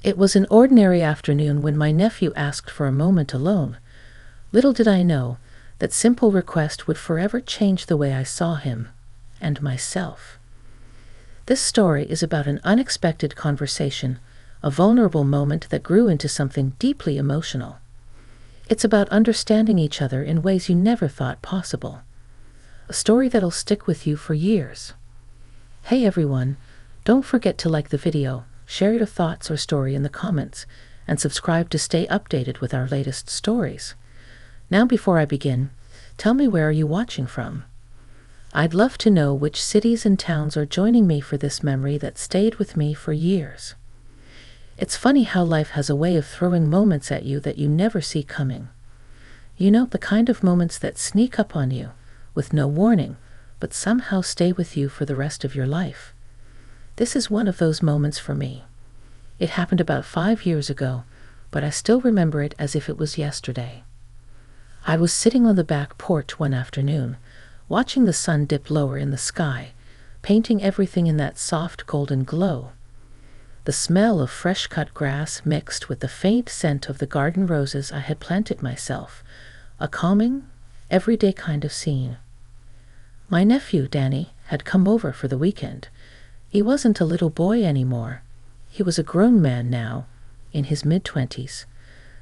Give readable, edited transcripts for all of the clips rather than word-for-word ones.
It was an ordinary afternoon when my nephew asked for a moment alone. Little did I know that simple request would forever change the way I saw him and myself. This story is about an unexpected conversation, a vulnerable moment that grew into something deeply emotional. It's about understanding each other in ways you never thought possible. A story that'll stick with you for years. Hey everyone, don't forget to like the video, share your thoughts or story in the comments, and subscribe to stay updated with our latest stories. Now before I begin, tell me, where are you watching from? I'd love to know which cities and towns are joining me for this memory that stayed with me for years. It's funny how life has a way of throwing moments at you that you never see coming. You know, the kind of moments that sneak up on you with no warning, but somehow stay with you for the rest of your life. This is one of those moments for me. It happened about 5 years ago, but I still remember it as if it was yesterday. I was sitting on the back porch one afternoon, watching the sun dip lower in the sky, painting everything in that soft golden glow. The smell of fresh-cut grass mixed with the faint scent of the garden roses I had planted myself, a calming, everyday kind of scene. My nephew, Danny, had come over for the weekend. He wasn't a little boy anymore. He was a grown man now, in his mid-20s.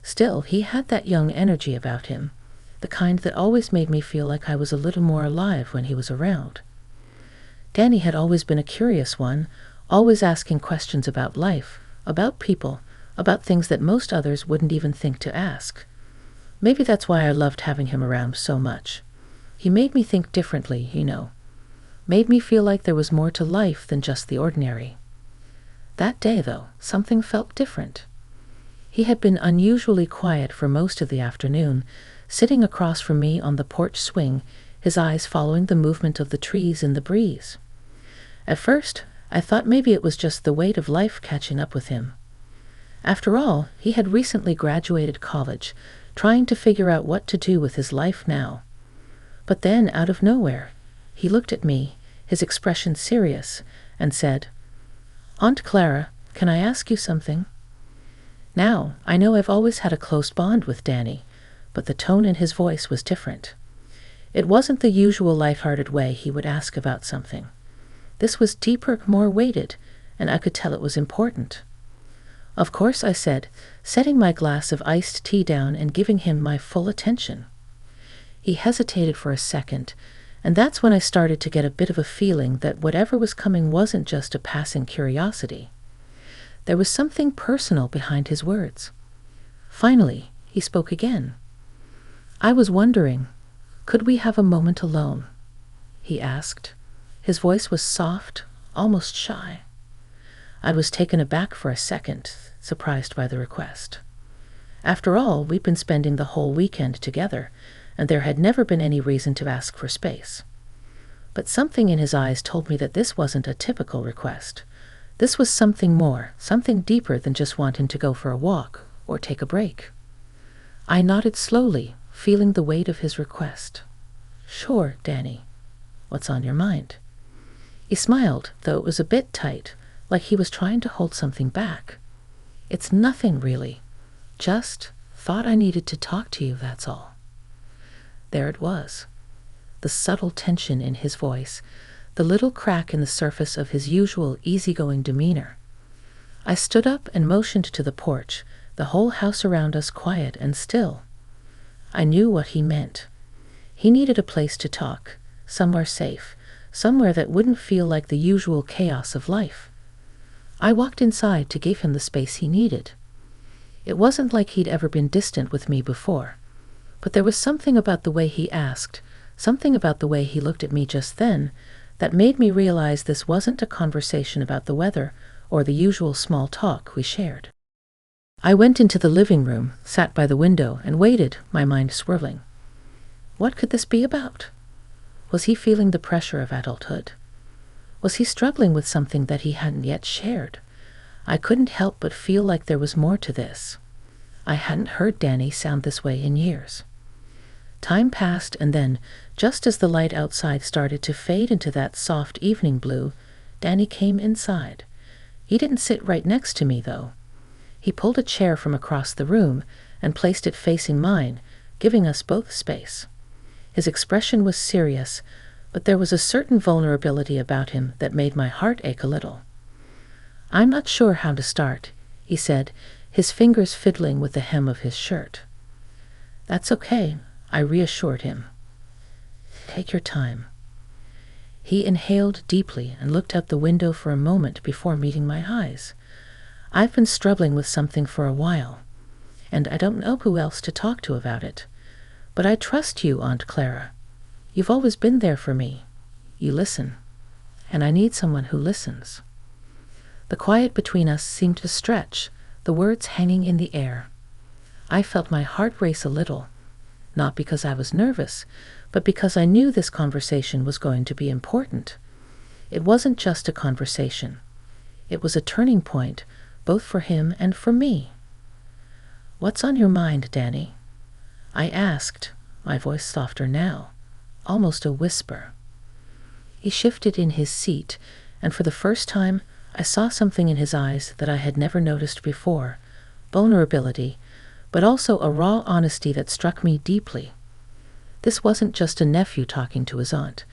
Still, he had that young energy about him, the kind that always made me feel like I was a little more alive when he was around. Danny had always been a curious one, always asking questions about life, about people, about things that most others wouldn't even think to ask. Maybe that's why I loved having him around so much. He made me think differently, made me feel like there was more to life than just the ordinary. That day, though, something felt different. He had been unusually quiet for most of the afternoon, sitting across from me on the porch swing, his eyes following the movement of the trees in the breeze. At first, I thought maybe it was just the weight of life catching up with him. After all, he had recently graduated college, trying to figure out what to do with his life now. But then, out of nowhere, he looked at me, his expression serious, and said, "Aunt Clara, can I ask you something?" Now, I know I've always had a close bond with Danny, but the tone in his voice was different. It wasn't the usual lighthearted way he would ask about something. This was deeper, more weighted, and I could tell it was important. "Of course," I said, setting my glass of iced tea down and giving him my full attention. He hesitated for a second, and that's when I started to get a bit of a feeling that whatever was coming wasn't just a passing curiosity. There was something personal behind his words. Finally, he spoke again. "I was wondering, could we have a moment alone?" he asked. His voice was soft, almost shy. I was taken aback for a second, surprised by the request. After all, we'd been spending the whole weekend together, and there had never been any reason to ask for space. But something in his eyes told me that this wasn't a typical request. This was something more, something deeper than just wanting to go for a walk or take a break. I nodded slowly, feeling the weight of his request. "Sure, Danny. What's on your mind?" He smiled, though it was a bit tight, like he was trying to hold something back. "It's nothing, really. Just thought I needed to talk to you, that's all." There it was. The subtle tension in his voice, the little crack in the surface of his usual easygoing demeanor. I stood up and motioned to the porch, the whole house around us quiet and still. I knew what he meant. He needed a place to talk, somewhere safe, somewhere that wouldn't feel like the usual chaos of life. I walked inside to give him the space he needed. It wasn't like he'd ever been distant with me before, but there was something about the way he asked, something about the way he looked at me just then, that made me realize this wasn't a conversation about the weather or the usual small talk we shared. I went into the living room, sat by the window, and waited, my mind swirling. What could this be about? Was he feeling the pressure of adulthood? Was he struggling with something that he hadn't yet shared? I couldn't help but feel like there was more to this. I hadn't heard Danny sound this way in years. Time passed, and then, just as the light outside started to fade into that soft evening blue, Danny came inside. He didn't sit right next to me, though. He pulled a chair from across the room and placed it facing mine, giving us both space. His expression was serious, but there was a certain vulnerability about him that made my heart ache a little. "I'm not sure how to start," he said, his fingers fiddling with the hem of his shirt. "That's okay," I reassured him. "Take your time." He inhaled deeply and looked out the window for a moment before meeting my eyes. "I've been struggling with something for a while, and I don't know who else to talk to about it. But I trust you, Aunt Clara. You've always been there for me. You listen, and I need someone who listens." The quiet between us seemed to stretch, the words hanging in the air. I felt my heart race a little, not because I was nervous, but because I knew this conversation was going to be important. It wasn't just a conversation. It was a turning point, both for him and for me. "What's on your mind, Danny?" I asked, my voice softer now, almost a whisper. He shifted in his seat, and for the first time, I saw something in his eyes that I had never noticed before, vulnerability, but also a raw honesty that struck me deeply. This wasn't just a nephew talking to his aunt.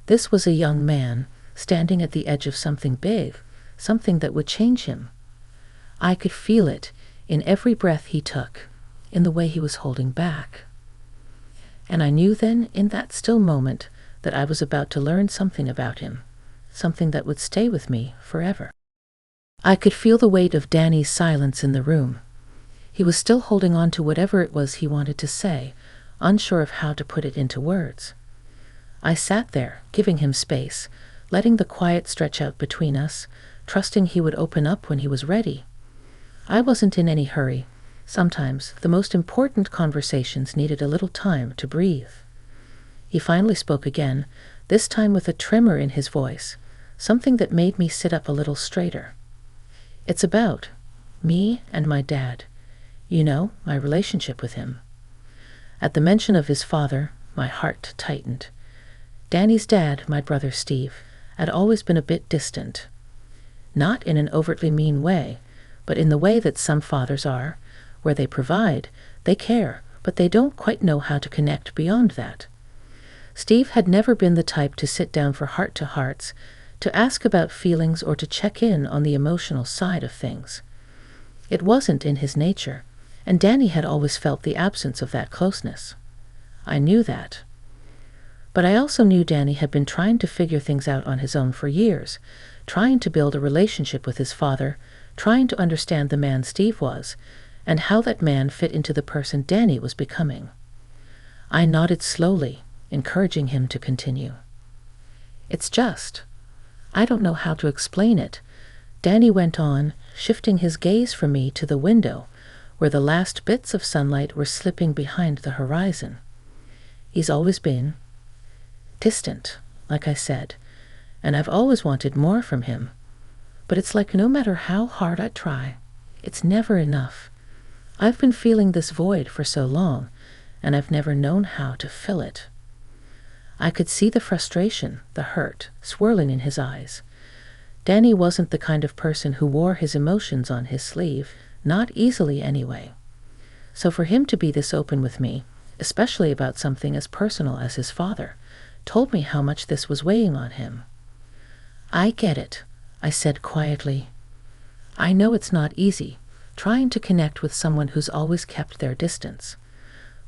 This was a young man standing at the edge of something big, something that would change him. I could feel it in every breath he took, in the way he was holding back. And I knew then, in that still moment, that I was about to learn something about him, something that would stay with me forever. I could feel the weight of Danny's silence in the room. He was still holding on to whatever it was he wanted to say, unsure of how to put it into words. I sat there, giving him space, letting the quiet stretch out between us, trusting he would open up when he was ready. I wasn't in any hurry. Sometimes the most important conversations needed a little time to breathe. He finally spoke again, this time with a tremor in his voice, something that made me sit up a little straighter. "It's about me and my dad. You know, my relationship with him." At the mention of his father, my heart tightened. Danny's dad, my brother Steve, had always been a bit distant. Not in an overtly mean way, but in the way that some fathers are, where they provide, they care, but they don't quite know how to connect beyond that. Steve had never been the type to sit down for heart-to-hearts, to ask about feelings or to check in on the emotional side of things. It wasn't in his nature, and Danny had always felt the absence of that closeness. I knew that. But I also knew Danny had been trying to figure things out on his own for years, trying to build a relationship with his father, trying to understand the man Steve was, and how that man fit into the person Danny was becoming. I nodded slowly, encouraging him to continue. "It's just, I don't know how to explain it," Danny went on, shifting his gaze from me to the window, where the last bits of sunlight were slipping behind the horizon. "He's always been distant, like I said, and I've always wanted more from him. But it's like no matter how hard I try, it's never enough. I've been feeling this void for so long, and I've never known how to fill it." I could see the frustration, the hurt, swirling in his eyes. Danny wasn't the kind of person who wore his emotions on his sleeve, not easily anyway. So for him to be this open with me, especially about something as personal as his father, told me how much this was weighing on him. "I get it," I said quietly. "I know it's not easy, trying to connect with someone who's always kept their distance.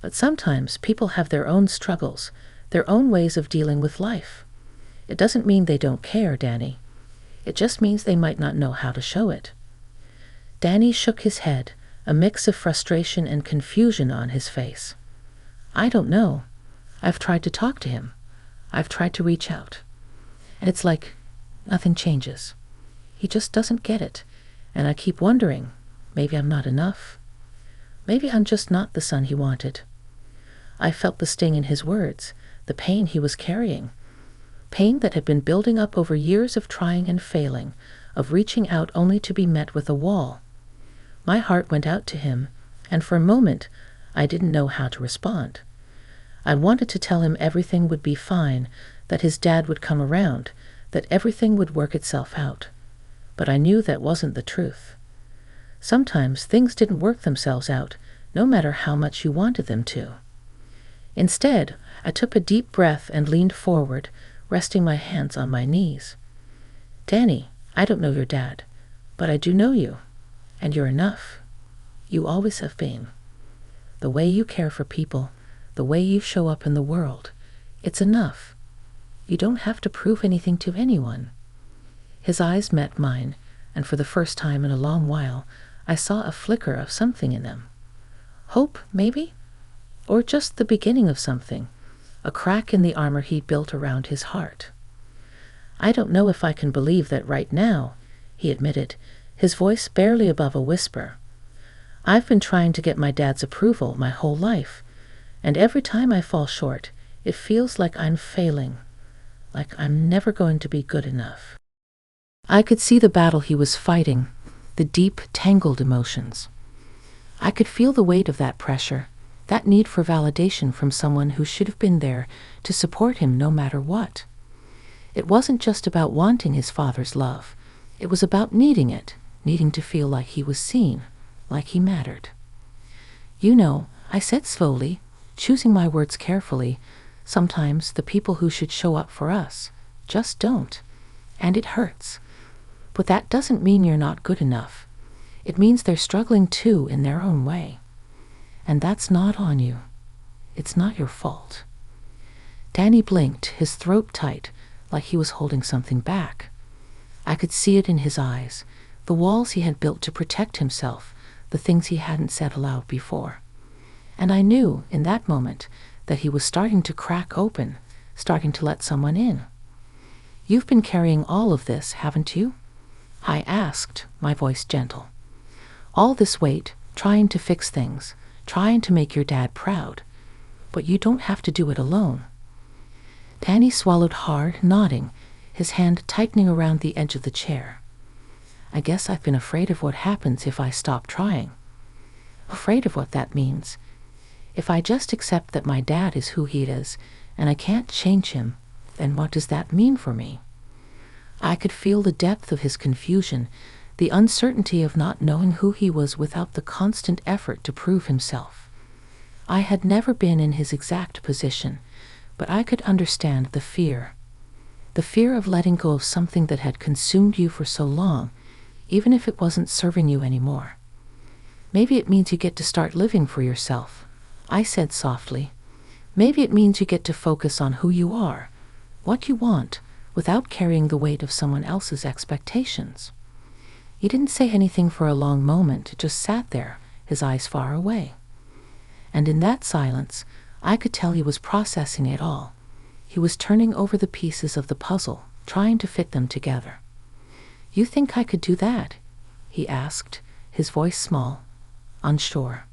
But sometimes people have their own struggles, their own ways of dealing with life. It doesn't mean they don't care, Danny. It just means they might not know how to show it." Danny shook his head, a mix of frustration and confusion on his face. "I don't know. I've tried to talk to him. I've tried to reach out. And it's like nothing changes. He just doesn't get it. And I keep wondering, maybe I'm not enough. Maybe I'm just not the son he wanted." I felt the sting in his words, the pain he was carrying. Pain that had been building up over years of trying and failing, of reaching out only to be met with a wall. My heart went out to him, and for a moment, I didn't know how to respond. I wanted to tell him everything would be fine, that his dad would come around, that everything would work itself out. But I knew that wasn't the truth. Sometimes things didn't work themselves out, no matter how much you wanted them to. Instead, I took a deep breath and leaned forward, resting my hands on my knees. Danny, I don't know your dad, but I do know you, and you're enough. You always have been. The way you care for people, the way you show up in the world, it's enough. You don't have to prove anything to anyone. His eyes met mine, and for the first time in a long while, I saw a flicker of something in them. Hope, maybe? Or just the beginning of something, a crack in the armor he'd built around his heart. I don't know if I can believe that right now, he admitted, his voice barely above a whisper. I've been trying to get my dad's approval my whole life, and every time I fall short, it feels like I'm failing, like I'm never going to be good enough. I could see the battle he was fighting, the deep, tangled emotions. I could feel the weight of that pressure, that need for validation from someone who should have been there to support him no matter what. It wasn't just about wanting his father's love. It was about needing it, needing to feel like he was seen, like he mattered. You know, I said slowly, choosing my words carefully, sometimes the people who should show up for us just don't, and it hurts. But that doesn't mean you're not good enough. It means they're struggling too in their own way. And that's not on you. It's not your fault. Danny blinked, his throat tight, like he was holding something back. I could see it in his eyes, the walls he had built to protect himself, the things he hadn't said aloud before. And I knew, in that moment, that he was starting to crack open, starting to let someone in. You've been carrying all of this, haven't you? I asked, my voice gentle. All this weight, trying to fix things, trying to make your dad proud. But you don't have to do it alone. Danny swallowed hard, nodding, his hand tightening around the edge of the chair. I guess I've been afraid of what happens if I stop trying. Afraid of what that means. If I just accept that my dad is who he is, and I can't change him, then what does that mean for me? I could feel the depth of his confusion, the uncertainty of not knowing who he was without the constant effort to prove himself. I had never been in his exact position, but I could understand the fear of letting go of something that had consumed you for so long, even if it wasn't serving you anymore. Maybe it means you get to start living for yourself, I said softly. Maybe it means you get to focus on who you are, what you want, without carrying the weight of someone else's expectations. He didn't say anything for a long moment, just sat there, his eyes far away. And in that silence, I could tell he was processing it all. He was turning over the pieces of the puzzle, trying to fit them together. You think I could do that? He asked, his voice small, unsure.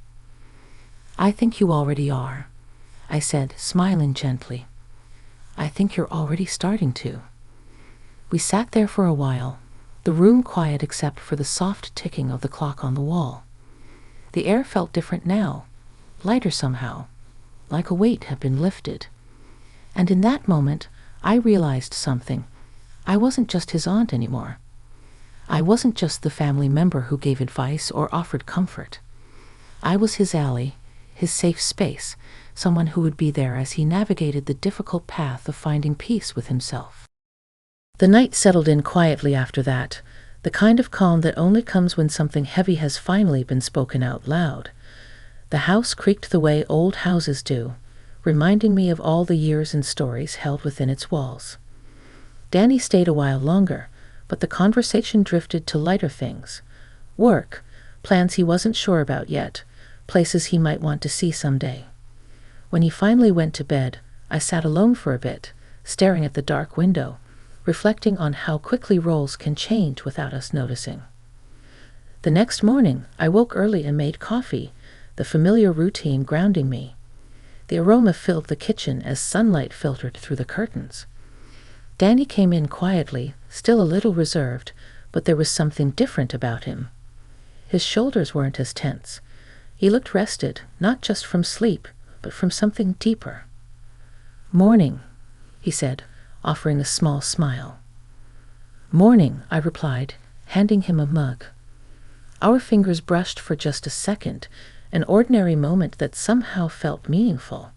I think you already are, I said, smiling gently. I think you're already starting to. We sat there for a while, the room quiet except for the soft ticking of the clock on the wall. The air felt different now, lighter somehow, like a weight had been lifted. And in that moment, I realized something. I wasn't just his aunt anymore. I wasn't just the family member who gave advice or offered comfort. I was his ally, his safe space, someone who would be there as he navigated the difficult path of finding peace with himself. The night settled in quietly after that, the kind of calm that only comes when something heavy has finally been spoken out loud. The house creaked the way old houses do, reminding me of all the years and stories held within its walls. Danny stayed a while longer, but the conversation drifted to lighter things. Work, plans he wasn't sure about yet, places he might want to see someday. When he finally went to bed, I sat alone for a bit, staring at the dark window, reflecting on how quickly roles can change without us noticing. The next morning, I woke early and made coffee, the familiar routine grounding me. The aroma filled the kitchen as sunlight filtered through the curtains. Danny came in quietly, still a little reserved, but there was something different about him. His shoulders weren't as tense. He looked rested, not just from sleep, but from something deeper. "Morning," he said, offering a small smile. "Morning," I replied, handing him a mug. Our fingers brushed for just a second, an ordinary moment that somehow felt meaningful.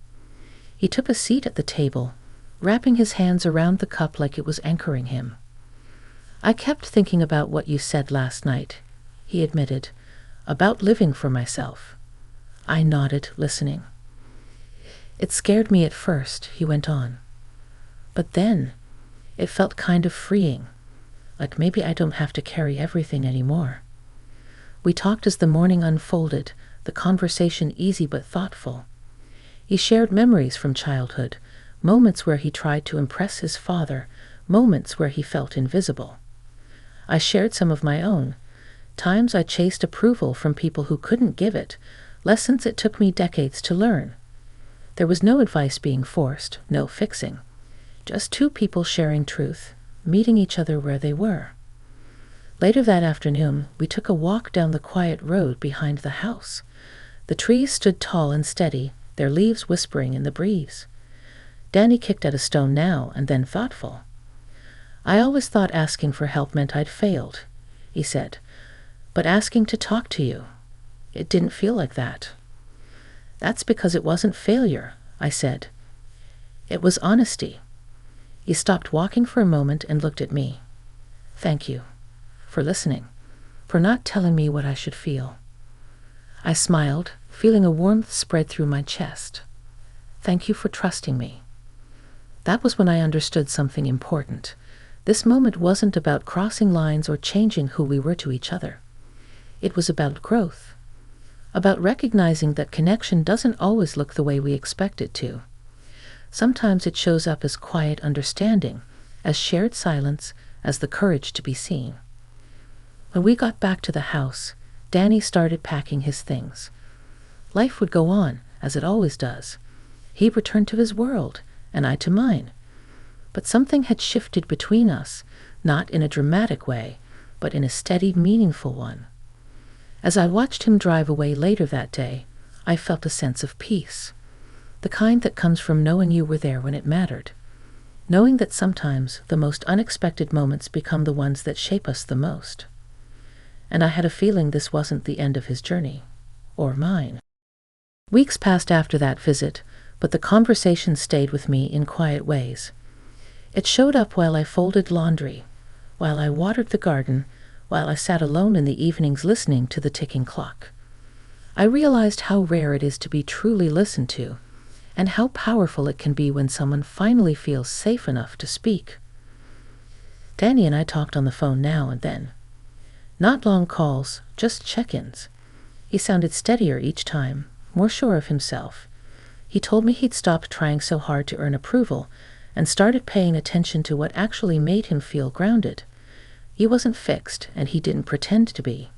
He took a seat at the table, wrapping his hands around the cup like it was anchoring him. "I kept thinking about what you said last night," he admitted, "about living for myself." I nodded, listening. "It scared me at first," he went on. "But then, it felt kind of freeing, like maybe I don't have to carry everything anymore." We talked as the morning unfolded, the conversation easy but thoughtful. He shared memories from childhood, moments where he tried to impress his father, moments where he felt invisible. I shared some of my own, times I chased approval from people who couldn't give it, lessons it took me decades to learn. There was no advice being forced, no fixing. Just two people sharing truth, meeting each other where they were. Later that afternoon, we took a walk down the quiet road behind the house. The trees stood tall and steady, their leaves whispering in the breeze. Danny kicked at a stone now and then, thoughtful. "I always thought asking for help meant I'd failed," he said. "But asking to talk to you, it didn't feel like that." "That's because it wasn't failure," I said. "It was honesty." He stopped walking for a moment and looked at me. "Thank you for listening, for not telling me what I should feel." I smiled, feeling a warmth spread through my chest. "Thank you for trusting me." That was when I understood something important. This moment wasn't about crossing lines or changing who we were to each other. It was about growth, about recognizing that connection doesn't always look the way we expect it to. Sometimes it shows up as quiet understanding, as shared silence, as the courage to be seen. When we got back to the house, Danny started packing his things. Life would go on, as it always does. He returned to his world, and I to mine. But something had shifted between us, not in a dramatic way, but in a steady, meaningful one. As I watched him drive away later that day, I felt a sense of peace, the kind that comes from knowing you were there when it mattered, knowing that sometimes the most unexpected moments become the ones that shape us the most. And I had a feeling this wasn't the end of his journey, or mine. Weeks passed after that visit, but the conversation stayed with me in quiet ways. It showed up while I folded laundry, while I watered the garden, while I sat alone in the evenings listening to the ticking clock. I realized how rare it is to be truly listened to, and how powerful it can be when someone finally feels safe enough to speak. Danny and I talked on the phone now and then. Not long calls, just check-ins. He sounded steadier each time, more sure of himself. He told me he'd stopped trying so hard to earn approval and started paying attention to what actually made him feel grounded. He wasn't fixed, and he didn't pretend to be.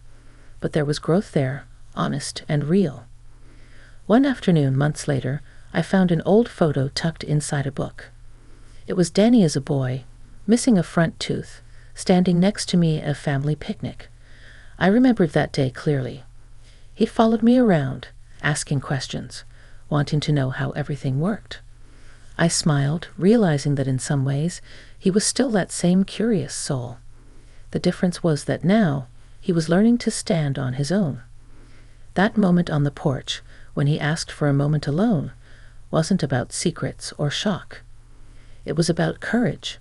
But there was growth there, honest and real. One afternoon, months later, I found an old photo tucked inside a book. It was Danny as a boy, missing a front tooth, standing next to me at a family picnic. I remembered that day clearly. He'd followed me around, asking questions, wanting to know how everything worked. I smiled, realizing that in some ways, he was still that same curious soul. The difference was that now, he was learning to stand on his own. That moment on the porch, when he asked for a moment alone, wasn't about secrets or shock. It was about courage,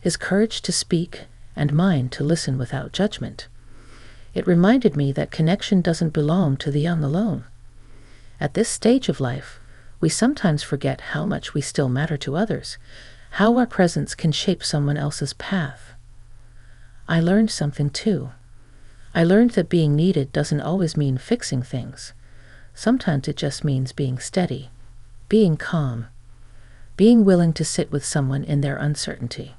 his courage to speak and mine to listen without judgment. It reminded me that connection doesn't belong to the young alone. At this stage of life, we sometimes forget how much we still matter to others, how our presence can shape someone else's path. I learned something too. I learned that being needed doesn't always mean fixing things. Sometimes it just means being steady, being calm, being willing to sit with someone in their uncertainty.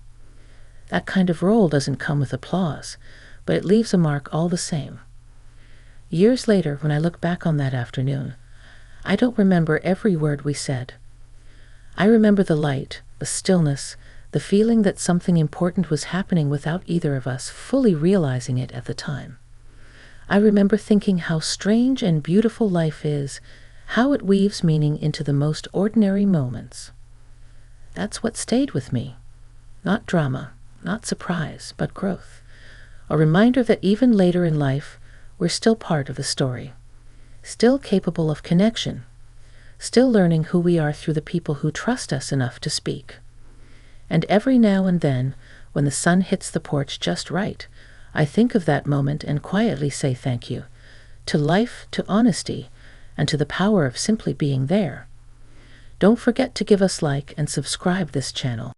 That kind of role doesn't come with applause, but it leaves a mark all the same. Years later, when I look back on that afternoon, I don't remember every word we said. I remember the light, the stillness, the feeling that something important was happening without either of us fully realizing it at the time. I remember thinking how strange and beautiful life is, how it weaves meaning into the most ordinary moments. That's what stayed with me. Not drama, not surprise, but growth. A reminder that even later in life, we're still part of the story, still capable of connection, still learning who we are through the people who trust us enough to speak. And every now and then, when the sun hits the porch just right, I think of that moment and quietly say thank you, to life, to honesty, and to the power of simply being there. Don't forget to give us like and subscribe this channel.